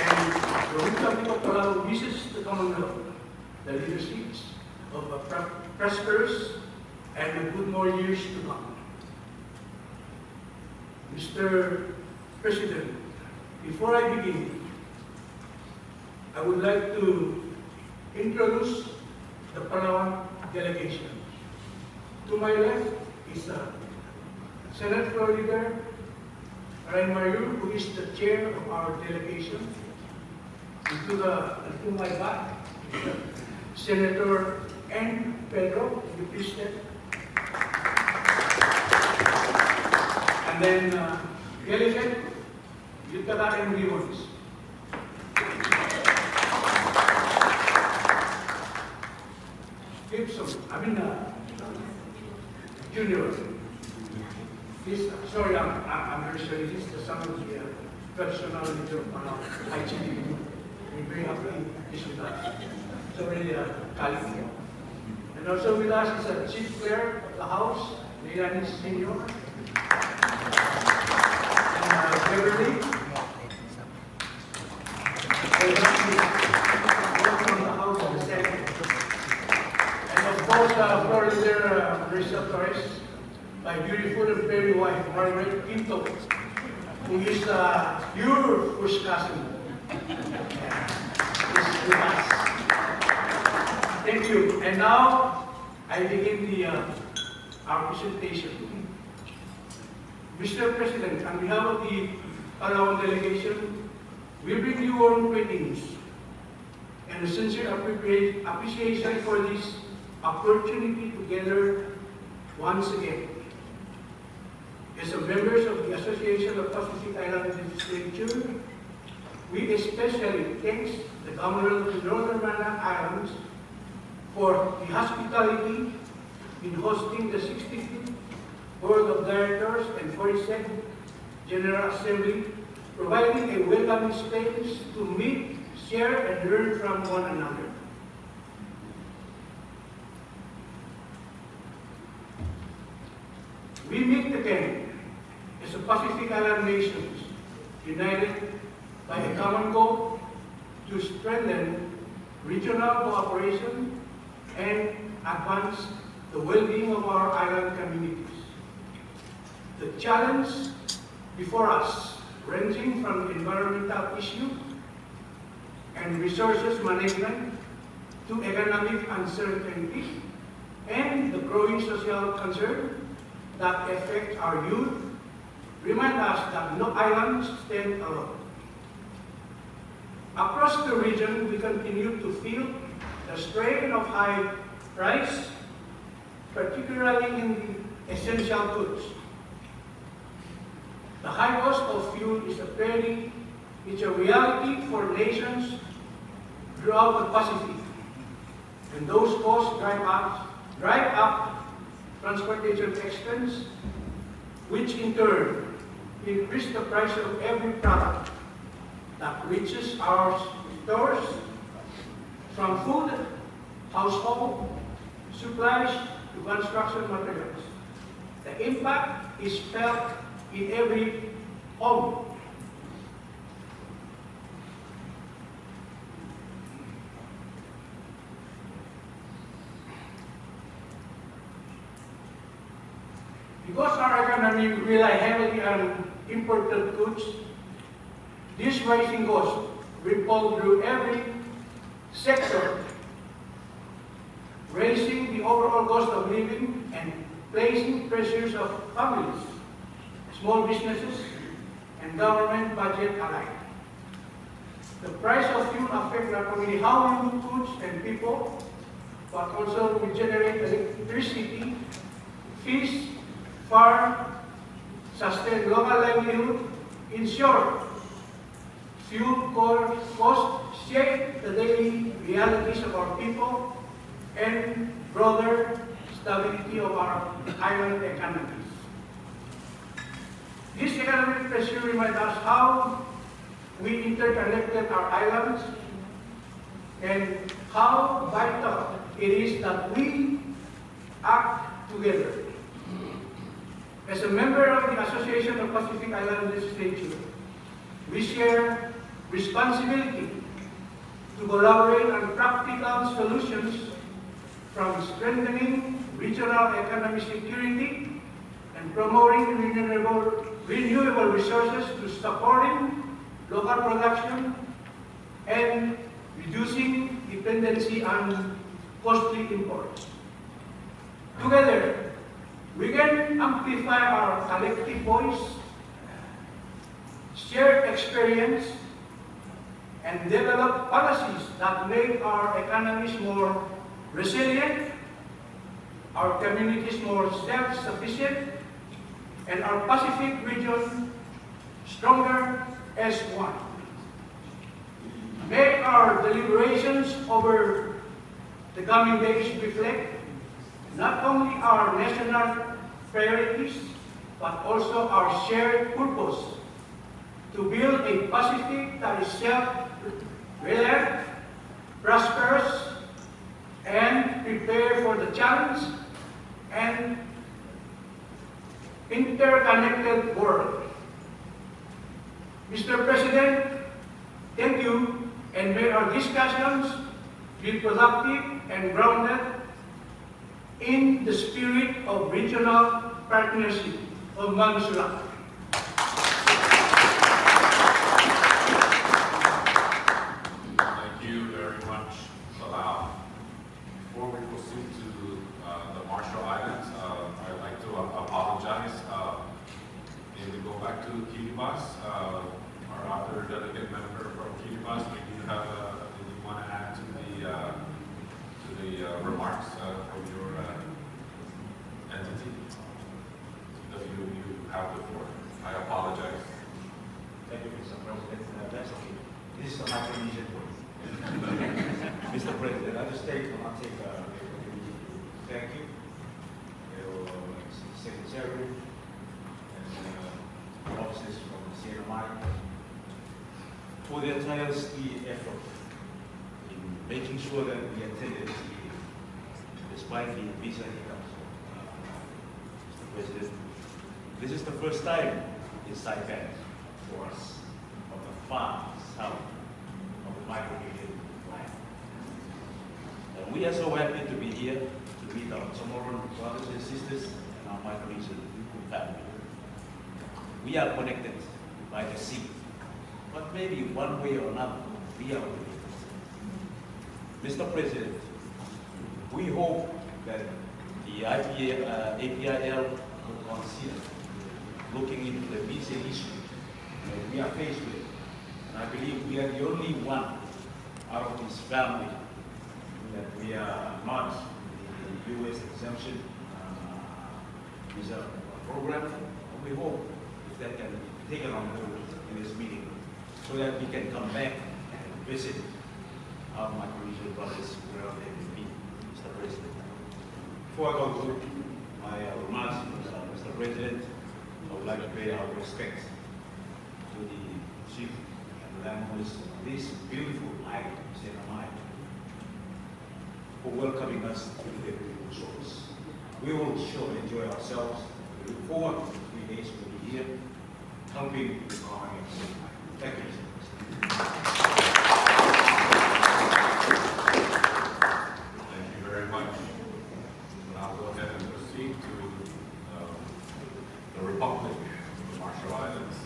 And the Republic of Palau wishes the Commonwealth the leaderships of a prosperous and a good more years to come. Mr. President, before I begin, I would like to introduce the Palawan delegation. To my left is Senate Floor Leader Ryan Mayu, who is the chair of our delegation. And to my back, Senator N. Pedro, the president. And then Delegate Yutaka and Ribbons. Gibson, Junior. This, sorry, I'm very sorry. This is the son of the traditional leader of Palau. We're very happy he's with us. Sorry, California. And also with us is a Chief Clerk of the House, Leilani Senior. And Beverly. From the House of the Senate. And of course, Floor Leader Marisa Torres, my beautiful and very wife, Margaret Pinto, who is your first cousin. Is with us. Thank you. And now I begin our presentation. Mr. President, on behalf of the Palawan delegation, we bring you warm greetings and a sincere appreciation for this opportunity to gather once again. As members of the Association of Pacific Island Legislature, we especially thank the Commonwealth of the Northern Mariana Islands for the hospitality in hosting the 65th Board of Directors and 42nd General Assembly, providing a welcoming space to meet, share, and learn from one another. We meet again as a Pacific Island nations, united by a common goal to strengthen regional cooperation and advance the well-being of our island communities. The challenge before us, ranging from environmental issues and resources management to economic uncertainty and the growing social concern that affect our youth, remind us that no islands stand alone. Across the region, we continue to feel the strain of high price, particularly in the essential goods. The high cost of fuel is a reality for nations throughout the Pacific, and those costs drive up transportation expense, which in turn increase the price of every product that reaches our stores, from food, household, supplies to construction materials. The impact is felt in every home. Because our economy relies heavily on imported goods, this rising cost ripple through every sector, raising the overall cost of living and placing pressures of families, small businesses, and government budget alike. The price of fuel affects not only how we move goods and people, but also we generate electricity, fees, farm, sustain local livelihood. In short, fuel costs shape the daily realities of our people and broader stability of our island economies. This economic pressure reminds us how we interconnected our islands and how vital it is that we act together. As a member of the Association of Pacific Island Legislatures, we share responsibility to collaborate on practical solutions, from strengthening regional economic security and promoting renewable resources to supporting local production and reducing dependency on costly imports. Together, we can amplify our collective voice, share experience, and develop policies that make our economies more resilient, our communities more self-sufficient, and our Pacific region stronger as one. May our deliberations over the coming days reflect not only our national priorities, but also our shared purpose to build a Pacific that is self-reliant, prosperous, and prepared for the challenge and interconnected world. Mr. President, thank you, and may our discussions be productive and grounded in the spirit of regional partnership of Mangloña. Thank you very much, Salam. Before we proceed to the Marshall Islands, I'd like to apologize. If we go back to Kiribati, our other delegate member from Kiribati, we do have did you want to add to the remarks from your entity? Because you have the floor. I apologize. Thank you, Mr. President. That's okay. This is the Micronesian voice. Mr. President, I just take thank you, Secretary, and officers from CNMI for their tireless effort in making sure that we attended this meeting, despite the visa hiccups. Mr. President, this is the first time in Saipan for us of the far south of the Micronesian land. And we are so happy to be here to meet our Sonoran brothers and sisters and our Micronesian family. We are connected by the sea, but maybe one way or another, we are connected. Mr. President, we hope that the APIL will consider looking into the visa issue that we are faced with. And I believe we are the only one out of this family that we are not in the U.S. exemption visa program. And we hope if that can be taken on board in this meeting so that we can come back and visit our Micronesian brothers wherever they may be, Mr. President. Before I conclude, my remarks, Mr. President, I would like to pay our respects to the chief and landholders of this beautiful island, Sinamay, for welcoming us to the beautiful shores. We will surely enjoy ourselves. We look forward to 3 days we'll be here, helping the economy of Sinamay. Thank you, Mr. Thank you very much. Now go ahead and proceed to the Republic of the Marshall Islands.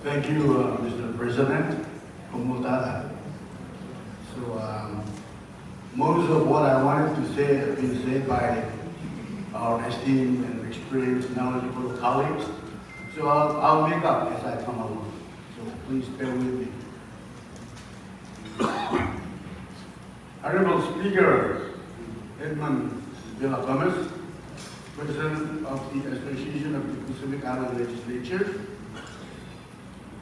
Thank you, Mr. President. Kumutada. So, most of what I wanted to say has been said by our esteemed and experienced, knowledgeable colleagues. So I'll make up as I come along. So please bear with me. Honorable Speaker Edmund Gomez, President of the Association of the Pacific Island Legislatures,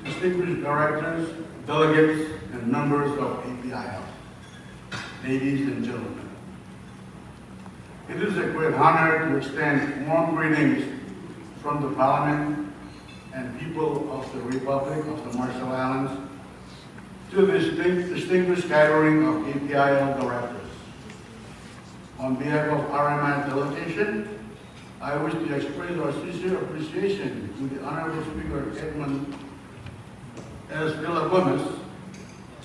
distinguished directors, delegates, and members of APIL, ladies and gentlemen. It is a great honor to extend warm greetings from the Parliament and people of the Republic of the Marshall Islands to the distinguished gathering of APIL directors. On behalf of RMI delegation, I wish to express our sincere appreciation to the Honorable Speaker Edmund S. Gomez,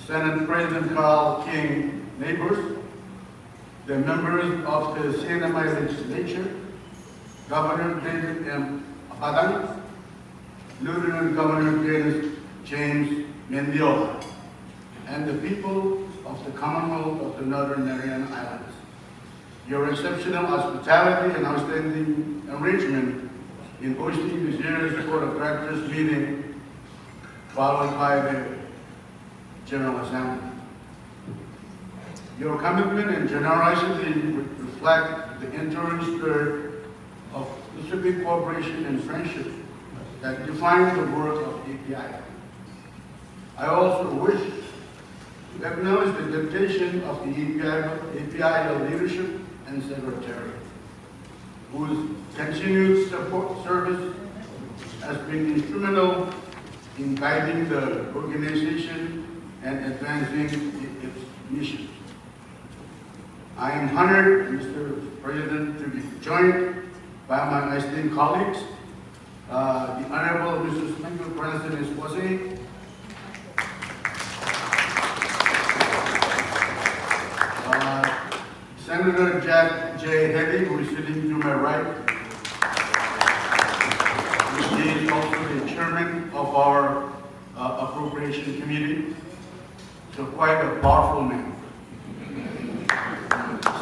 Senate President Carl King Neighbors, the members of the Sinamay Legislature, Governor David M. Apadang, Lieutenant Governor James Mendiola, and the people of the Commonwealth of the Northern Mariana Islands. Your exceptional hospitality and outstanding arrangement in hosting this year's Board of Directors meeting, followed by the General Assembly. Your commitment and generosity reflect the enduring spirit of Pacific cooperation and friendship that defines the work of API. I also wish to acknowledge the dedication of the API leadership and secretary, whose continued service has been instrumental in guiding the organization and advancing its mission. I am honored, Mr. President, to be joined by my esteemed colleagues, the Honorable Mr. Speaker Francis Esposé, Senator Jack J. Haley, who is sitting to my right. He is also the chairman of our Appropriation Committee, so quite a powerful man.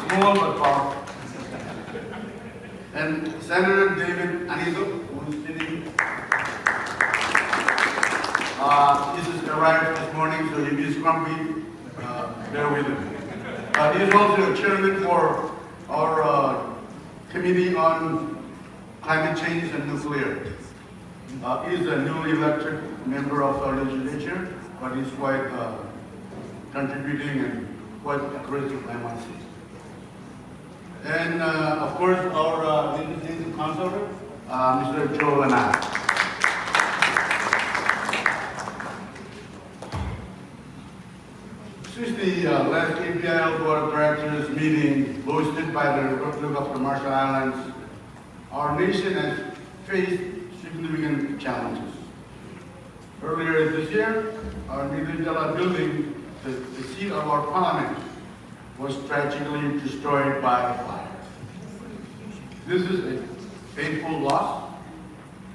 Small but powerful. And Senator David Anido, who is sitting, he just arrived this morning, so if he's grumpy, bear with him. He is also a chairman for our Committee on Climate Change and Nuclear. He is a newly elected member of our legislature, but he's quite contributing and quite aggressive, I must say. And of course, our legislative counselor, Mr. Joe Lanai. Since the last APIL Board of Directors meeting hosted by the Republic of the Marshall Islands, our nation has faced significant challenges. Earlier this year, our Mangloña building, the seat of our parliament, was tragically destroyed by fire. This is a painful loss,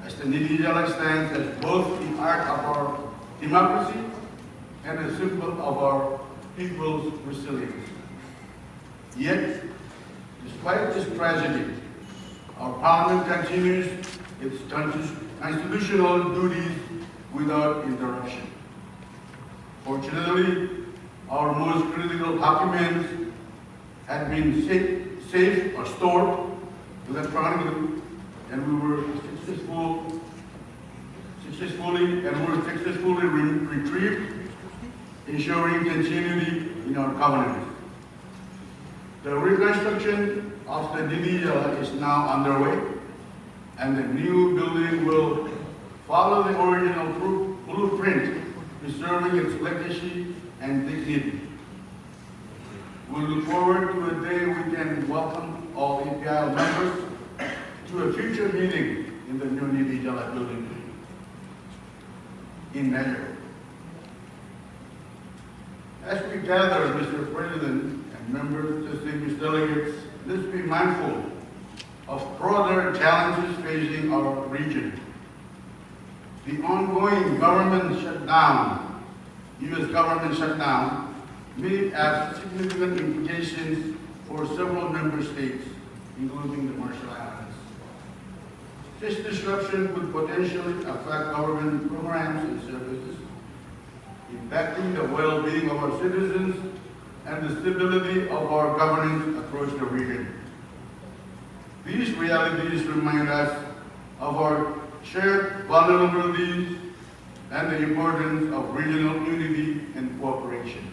as the Mangloña stands as both the ark of our democracy and a symbol of our people's resilience. Yet, despite this tragedy, our parliament continues its constitutional duties without interruption. Fortunately, our most critical documents had been safe or stored electronically, and we were successfully retrieved ensuring continuity in our community. The reconstruction of the DB is now underway, and the new building will follow the original blueprint, preserving its legacy and dignity. We look forward to a day we can welcome all APIL members to a future meeting in the new Nibijala building in Mayo. As we gather, Mr. President and members, distinguished delegates, let's be mindful of broader challenges facing our region. The ongoing government shutdown, U.S. government shutdown, may have significant implications for several member states, including the Marshall Islands. This disruption could potentially affect government programs and services, impacting the well-being of our citizens and the stability of our governance across the region. These realities remind us of our shared vulnerabilities and the importance of regional unity and cooperation.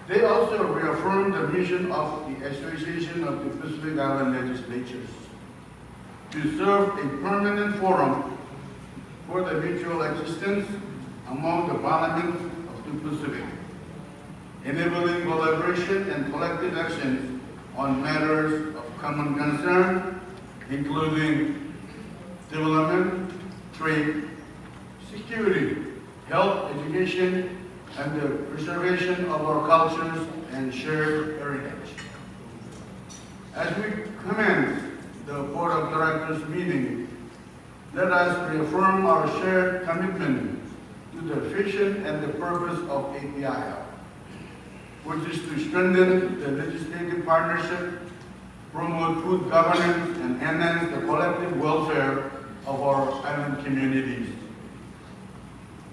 They also reaffirm the mission of the Association of the Pacific Island Legislatures to serve a permanent forum for the mutual existence among the parliaments of the Pacific, enabling collaboration and collective action on matters of common concern, including development, trade, security, health, education, and the preservation of our cultures and shared heritage. As we commence the Board of Directors meeting, let us reaffirm our shared commitment to the vision and the purpose of APIL, which is to strengthen the legislative partnership, promote good governance, and enhance the collective welfare of our island communities.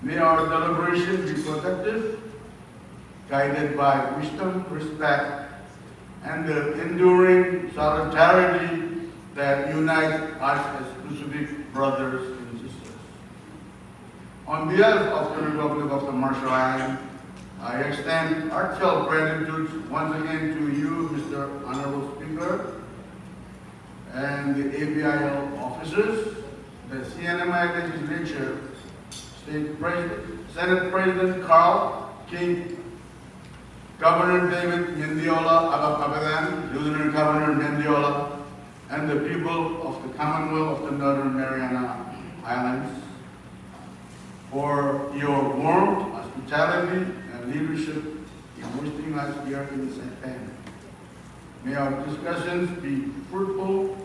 May our deliberations be productive, guided by wisdom, respect, and the enduring solidarity that unites us as Pacific brothers and sisters. On behalf of the Republic of the Marshall Islands, I extend heartfelt gratitude once again to you, Mr. Honorable Speaker, and the APIL officers, the CNMI Legislature, Senate President Carl King, Governor David Mendiola Abadan, Lieutenant Governor Mendiola, and the people of the Commonwealth of the Northern Mariana Islands for your warmth, hospitality, and leadership in hosting us here in Saipan. May our discussions be fruitful,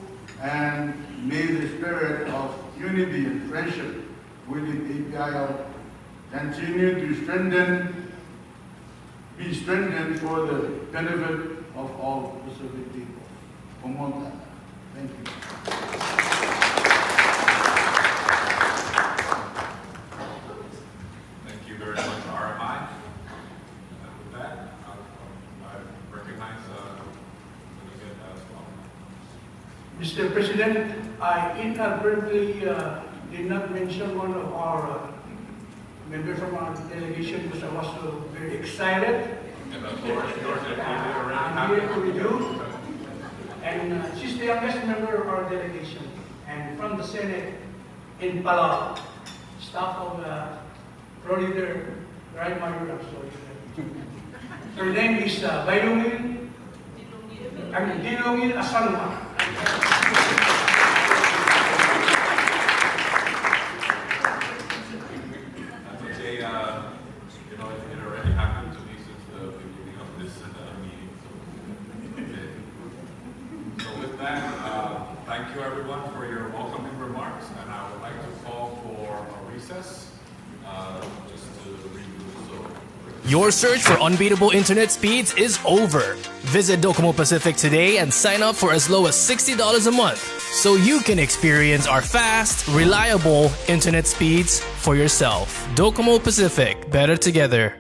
and may the spirit of unity and friendship within APIL continue to be strengthened for the benefit of all Pacific people. Kumonta. Thank you. Thank you very much, RMI. And with that, I recognize Delegate as well. Mr. President, I inadvertently did not mention one of our members from our delegation because I was so very excited. And the floor is yours if you already I'm have here it. with you. And she's the youngest member of our delegation. And from the Senate in Palau, staff of Pro Leader Rai Mayura. Her name is Dilongil Asanwa. It already happened to me since the beginning of this meeting. So with that, thank you everyone for your welcoming remarks, and I would like to call for a recess, just to review. Your search for unbeatable internet speeds is over. Visit Docomo Pacific today and sign up for as low as $60 a month so you can experience our fast, reliable internet speeds for yourself. Docomo Pacific, better together.